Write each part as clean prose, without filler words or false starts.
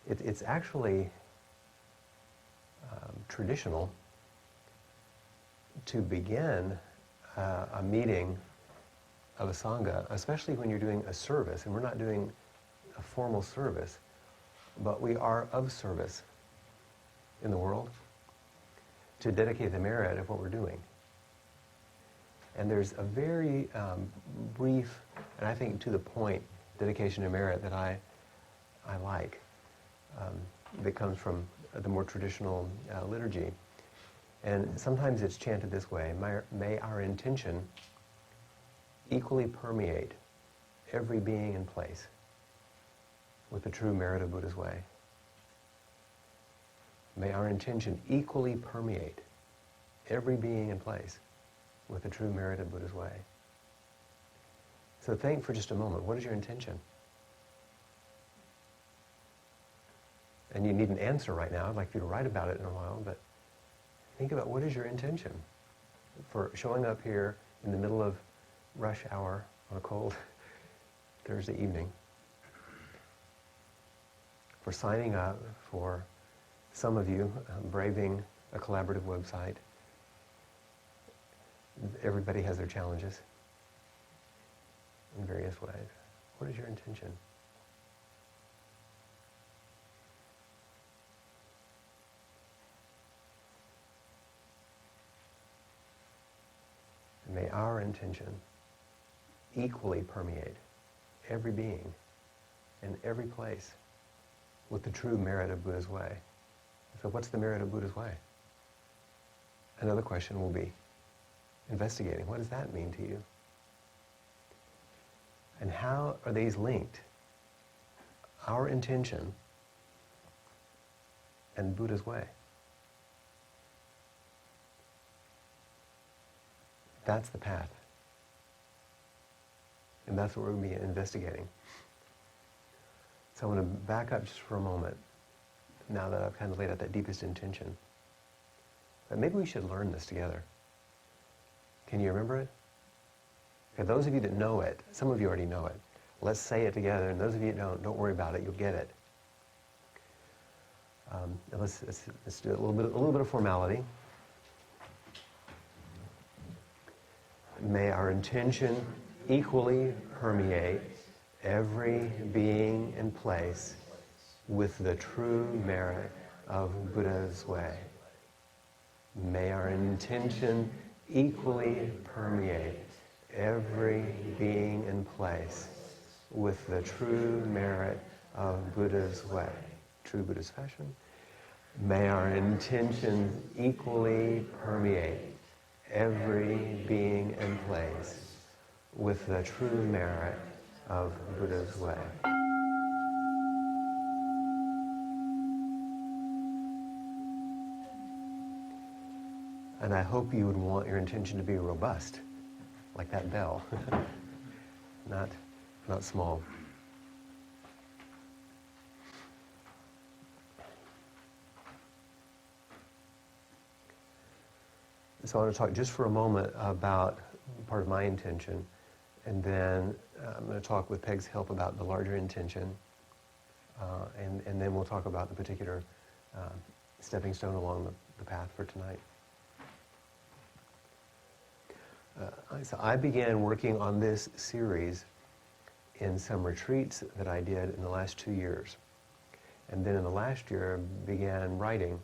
It's actually traditional to begin a meeting of a Sangha, especially when you're doing a service, and we're not doing a formal service, but we are of service in the world to dedicate the merit of what we're doing. And there's a very brief, and I think to the point, dedication to merit that I like, that comes from the more traditional liturgy. And sometimes it's chanted this way: may our intention equally permeate every being and place with the true merit of Buddha's way. May our intention equally permeate every being and place with the true merit of Buddha's way. So think for just a moment, what is your intention? And you need an answer right now. I'd like you to write about it in a while, but think about what is your intention for showing up here in the middle of rush hour on a cold Thursday evening, for signing up, for some of you braving a collaborative website. Everybody has their challenges in various ways. What is your intention? May our intention equally permeate every being and every place with the true merit of Buddha's way. So what's the merit of Buddha's way? Another question will be investigating. What does that mean to you? And how are these linked? Our intention and Buddha's way. That's the path. And that's what we're going to be investigating. So I'm going to back up just for a moment, now that I've kind of laid out that deepest intention. But maybe we should learn this together. Can you remember it? Okay, those of you that know it, some of you already know it. Let's say it together, and those of you that don't worry about it, you'll get it. Let's do a little bit of formality. May our intention equally permeate every being and place with the true merit of Buddha's way. May our intention equally permeate every being and place with the true merit of Buddha's way. True Buddhist fashion. May our intention equally permeate every being and place with the true merit of Buddha's way. And I hope you would want your intention to be robust, like that bell, not small. So I want to talk just for a moment about part of my intention, and then I'm going to talk with Peg's help about the larger intention, and then we'll talk about the particular stepping stone along the path for tonight. So I began working on this series in some retreats that I did in the last 2 years. And then in the last year, I began writing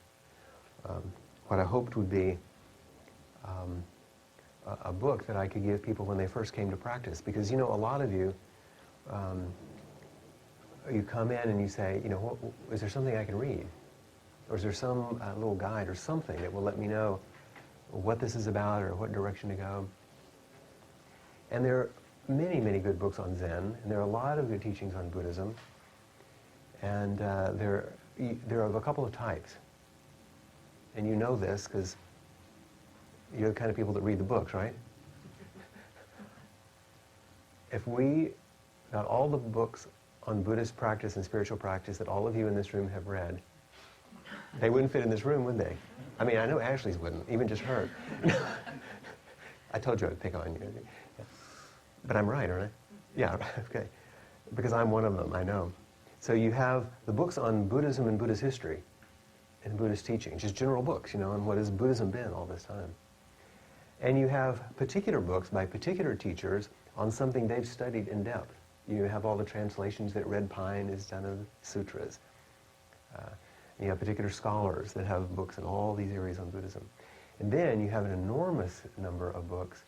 what I hoped would be a book that I could give people when they first came to practice. Because, a lot of you, you come in and you say, is there something I can read? Or is there some little guide or something that will let me know what this is about or what direction to go? And there are many, many good books on Zen, and there are a lot of good teachings on Buddhism. And there are of a couple of types. And you know this because you're the kind of people that read the books, right? If we got all the books on Buddhist practice and spiritual practice that all of you in this room have read, they wouldn't fit in this room, would they? I mean, I know Ashley's wouldn't, even just her. I told you I'd pick on you. But I'm right, aren't I? Yeah, okay. Because I'm one of them, I know. So you have the books on Buddhism and Buddhist history and Buddhist teaching, just general books, on what has Buddhism been all this time. And you have particular books by particular teachers on something they've studied in depth. You have all the translations that Red Pine has done of sutras. You have particular scholars that have books in all these areas on Buddhism. And then you have an enormous number of books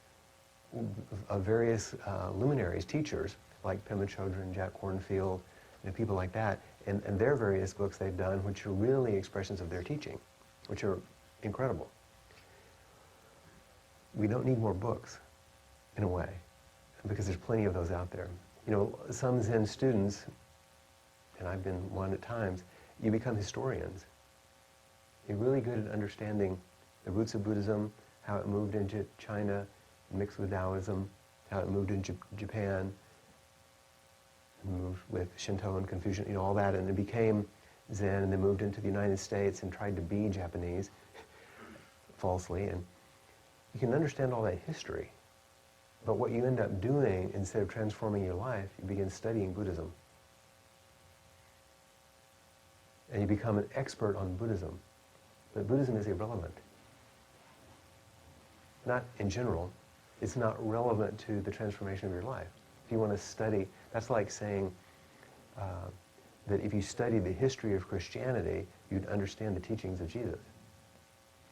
of various luminaries, teachers, like Pema Chodron, Jack Kornfield, people like that, and their various books they've done, which are really expressions of their teaching, which are incredible. We don't need more books, in a way, because there's plenty of those out there. Some Zen students, and I've been one at times, you become historians. You're really good at understanding the roots of Buddhism, how it moved into China, mixed with Taoism, how it moved into Japan, moved with Shinto and Confucian, all that, and it became Zen, and then moved into the United States and tried to be Japanese, falsely, and you can understand all that history. But what you end up doing, instead of transforming your life, you begin studying Buddhism. And you become an expert on Buddhism. But Buddhism is irrelevant. Not in general. It's not relevant to the transformation of your life. If you want to study, that's like saying that if you study the history of Christianity, you'd understand the teachings of Jesus.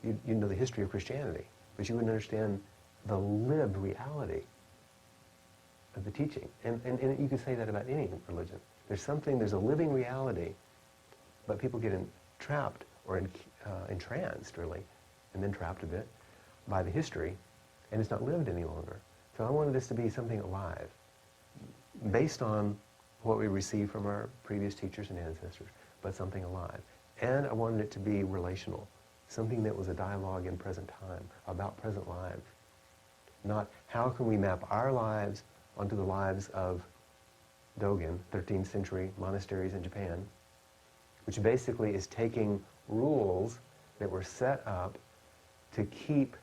You'd know the history of Christianity, but you wouldn't understand the lived reality of the teaching. And you could say that about any religion. There's a living reality, but people get trapped or entranced, really, and then trapped a bit by the history, and it's not lived any longer. So I wanted this to be something alive, based on what we received from our previous teachers and ancestors, but something alive. And I wanted it to be relational, something that was a dialogue in present time, about present lives. Not how can we map our lives onto the lives of Dogen, 13th century monasteries in Japan, which basically is taking rules that were set up to keep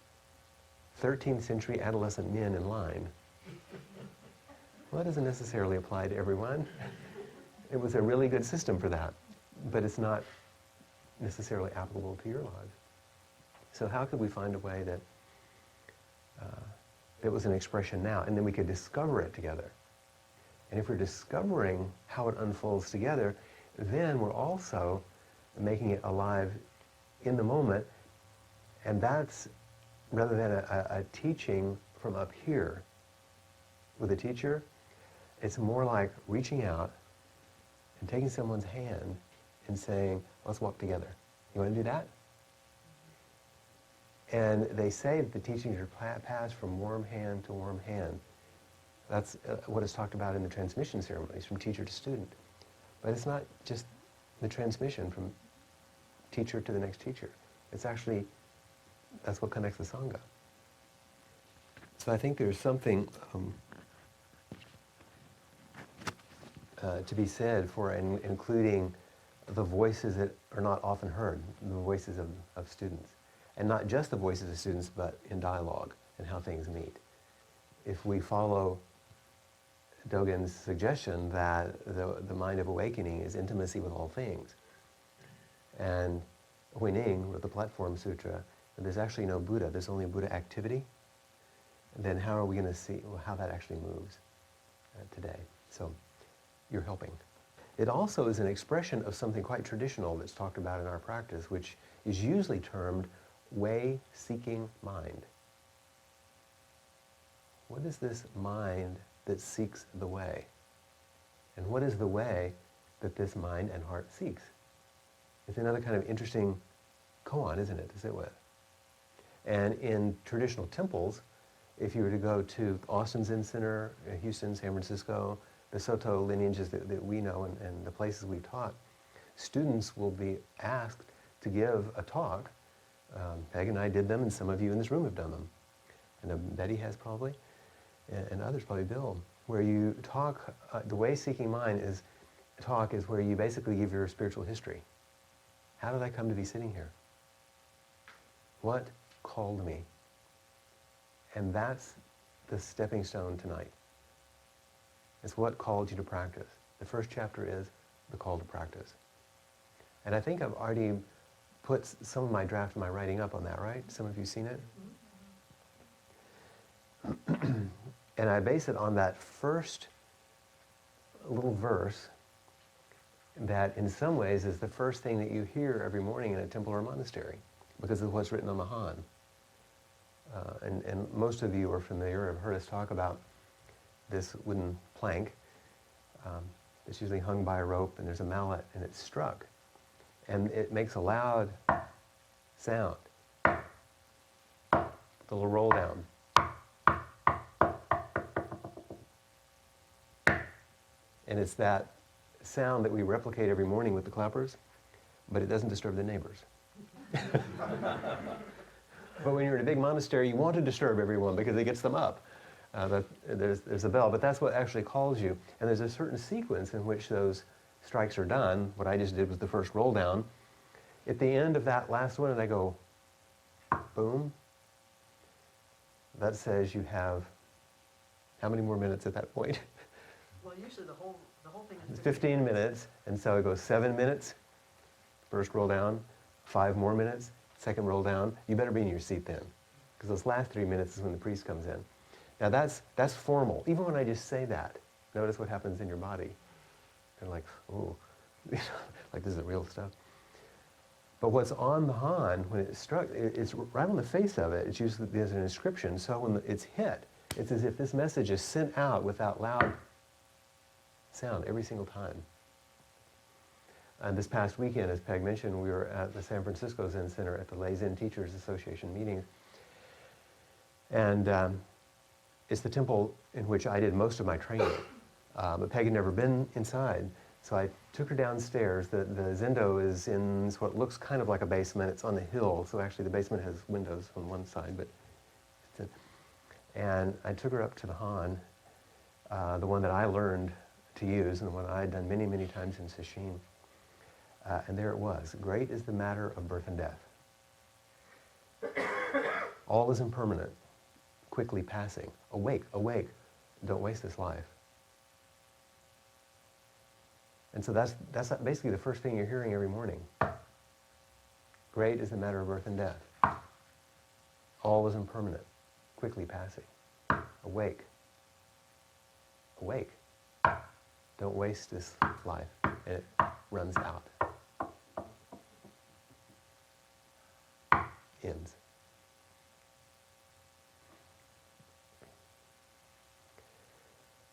13th century adolescent men in line. Well, that doesn't necessarily apply to everyone. It was a really good system for that, but it's not necessarily applicable to your lives. So how could we find a way that it was an expression now, and then we could discover it together? And if we're discovering how it unfolds together, then we're also making it alive in the moment, and that's, rather than a teaching from up here with a teacher, it's more like reaching out and taking someone's hand and saying, let's walk together. You want to do that? And they say that the teachings are passed from warm hand to warm hand. That's what is talked about in the transmission ceremonies, from teacher to student. But it's not just the transmission from teacher to the next teacher. It's actually, that's what connects the Sangha. So I think there's something to be said for including the voices that are not often heard, the voices of students. And not just the voices of students, but in dialogue and how things meet. If we follow Dogen's suggestion that the mind of awakening is intimacy with all things, and Hui Ning wrote the Platform Sutra, and there's actually no Buddha, there's only Buddha activity, then how are we going to see how that actually moves today? So you're helping. It also is an expression of something quite traditional that's talked about in our practice, which is usually termed way-seeking mind. What is this mind that seeks the way? And what is the way that this mind and heart seeks? It's another kind of interesting koan, isn't it, to sit with? And in traditional temples, if you were to go to Austin Zen Center, Houston, San Francisco, the Soto lineages that we know and the places we've taught, students will be asked to give a talk. Peg and I did them, and some of you in this room have done them. And Betty has probably, and others, probably Bill, where you talk, the way-seeking mind is where you basically give your spiritual history. How did I come to be sitting here? What called me? And that's the stepping stone tonight. It's what called you to practice. The first chapter is, the call to practice. And I think I've already put some of my draft of my writing up on that, right? Some of you seen it? And I base it on that first little verse that in some ways is the first thing that you hear every morning in a temple or monastery because of what's written on the Han. And most of you are familiar, have heard us talk about this wooden plank. It's usually hung by a rope and there's a mallet and it's struck. And it makes a loud sound. The little roll down. And it's that sound that we replicate every morning with the clappers, but it doesn't disturb the neighbors. But when you're in a big monastery, you want to disturb everyone because it gets them up. There's a bell, but that's what actually calls you. And there's a certain sequence in which those strikes are done. What I just did was the first roll down. At the end of that last one, and I go, boom. That says you have how many more minutes at that point? Well, usually the whole thing is 15 minutes, and so it goes 7 minutes, first roll down, 5 more minutes, second roll down. You better be in your seat then, because those last 3 minutes is when the priest comes in. Now that's formal. Even when I just say that, notice what happens in your body. They're like, oh, like this is real stuff. But what's on the Han, when it's struck, it's right on the face of it. It's usually, there's an inscription, so when it's hit, it's as if this message is sent out without loud sound every single time. And this past weekend, as Peg mentioned, we were at the San Francisco Zen Center at the Lay Zen Teachers Association meetings. And it's the temple in which I did most of my training. But Peg had never been inside, so I took her downstairs. The Zendo is in what looks kind of like a basement. It's on the hill, so actually the basement has windows on one side. And I took her up to the Han, the one that I learned to use, and the one I had done many, many times in Sesshin. And there it was. Great is the matter of birth and death. All is impermanent, quickly passing. Awake, awake, don't waste this life. And so that's basically the first thing you're hearing every morning. Great is the matter of birth and death. All is impermanent, quickly passing. Awake, awake. Don't waste this life, and it runs out. Ends.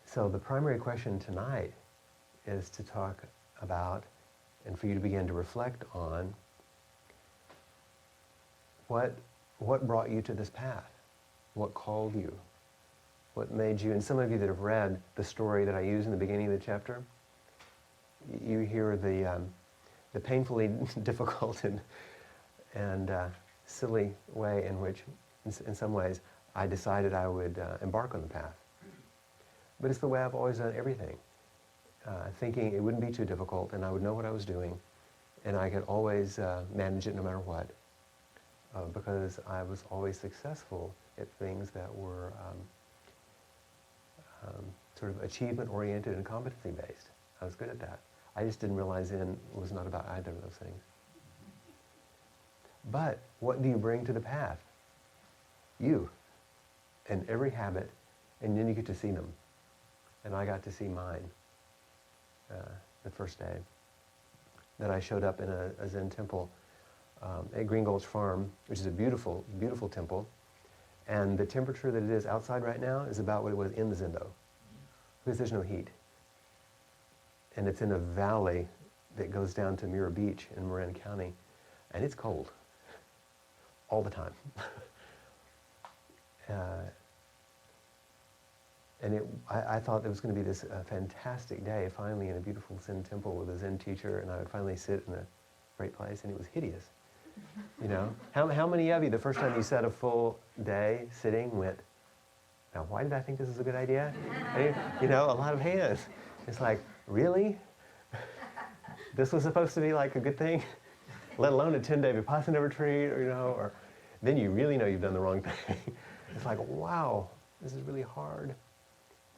So the primary question tonight is to talk about, and for you to begin to reflect on, what brought you to this path? What called you? What made you, and some of you that have read the story that I use in the beginning of the chapter, you hear the painfully difficult and silly way in which, in some ways, I decided I would embark on the path. But it's the way I've always done everything, thinking it wouldn't be too difficult and I would know what I was doing and I could always manage it no matter what, because I was always successful at things that were sort of achievement-oriented and competency-based. I was good at that. I just didn't realize Zen was not about either of those things. But what do you bring to the path? You. And every habit, and then you get to see them. And I got to see mine the first day that I showed up in a Zen temple at Green Gulch Farm, which is a beautiful, beautiful temple. And the temperature that it is outside right now is about what it was in the Zendo, because there's no heat. And it's in a valley that goes down to Mira Beach in Marin County, and it's cold all the time. And I thought it was going to be this fantastic day, finally in a beautiful Zen temple with a Zen teacher, and I would finally sit in a great place, and it was hideous. You know, how many of you, the first time you sat a full day sitting, went, now why did I think this is a good idea? You know, a lot of hands. It's like, really? This was supposed to be like a good thing? Let alone a 10-day Vipassana retreat, or, you know, or then you really know you've done the wrong thing. It's like, wow, this is really hard.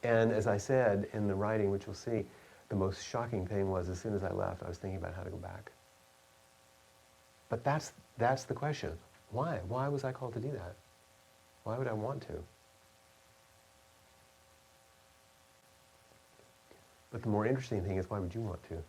And as I said in the writing, which you'll see, the most shocking thing was as soon as I left, I was thinking about how to go back. But that's the question. Why? Why was I called to do that? Why would I want to? But the more interesting thing is, why would you want to?